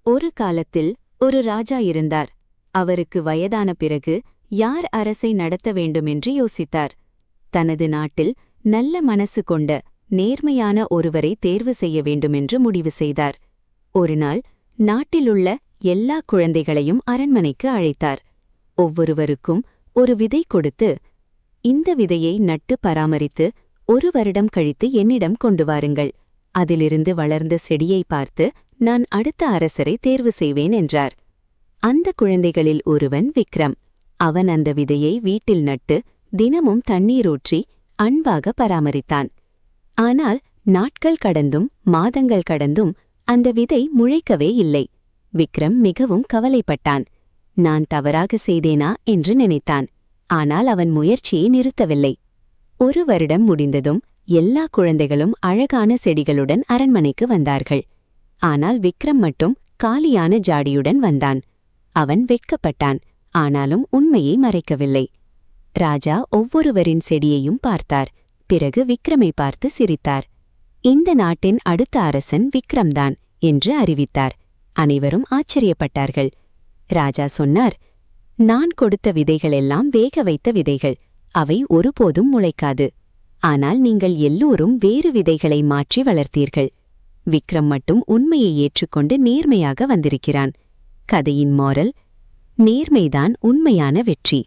ஒரு காலத்தில் ஒரு ராஜா இருந்தார். அவருக்கு வயதான பிறகு யார் அரசை நடத்த வேண்டுமென்று யோசித்தார். தனது நாட்டில் நல்ல மனசு கொண்ட நேர்மையான ஒருவரை தேர்வு செய்ய வேண்டுமென்று முடிவு செய்தார். ஒருநாள் நாட்டிலுள்ள எல்லா குழந்தைகளையும் அரண்மனைக்கு அழைத்தார். ஒவ்வொருவருக்கும் ஒரு விதை கொடுத்து, இந்த விதையை நட்டு பராமரித்து 1 வருடம் கழித்து என்னிடம் கொண்டு வாருங்கள். அதிலிருந்து வளர்ந்த செடியை பார்த்து நான் அடுத்த அரசரை தேர்வு செய்வேன் என்றார். அந்த குழந்தைகளில் ஒருவன் விக்ரம். அவன் அந்த விதையை வீட்டில் நட்டு தினமும் தண்ணீரூற்றி அன்பாக பராமரித்தான். ஆனால் நாட்கள் கடந்தும் மாதங்கள் கடந்தும் அந்த விதை முளைக்கவே இல்லை. விக்ரம் மிகவும் கவலைப்பட்டான். நான் தவறாக செய்தேனா என்று நினைத்தான். ஆனால் அவன் முயற்சியை நிறுத்தவில்லை. 1 வருடம் முடிந்ததும் எல்லா குழந்தைகளும் அழகான செடிகளுடன் அரண்மனைக்கு வந்தார்கள். ஆனால் விக்ரம் மட்டும் காலியான ஜாடியுடன் வந்தான். அவன் வெட்கப்பட்டான். ஆனாலும் உண்மையை மறைக்கவில்லை. ராஜா ஒவ்வொருவரின் செடியையும் பார்த்தார். பிறகு விக்ரமை பார்த்து சிரித்தார். இந்த நாட்டின் அடுத்த அரசன் விக்ரம்தான் என்று அறிவித்தார். அனைவரும் ஆச்சரியப்பட்டார்கள். ராஜா சொன்னார், நான் கொடுத்த விதைகளெல்லாம் வேக வைத்த விதைகள். அவை ஒருபோதும் முளைக்காது. ஆனால் நீங்கள் எல்லோரும் வேறு விதைகளை மாற்றி வளர்த்தீர்கள். விக்ரம் மட்டும் உண்மையை ஏற்றுக்கொண்டு நேர்மையாக வந்திருக்கிறான். கதையின் மோரல்: நேர்மைதான் உண்மையான வெற்றி.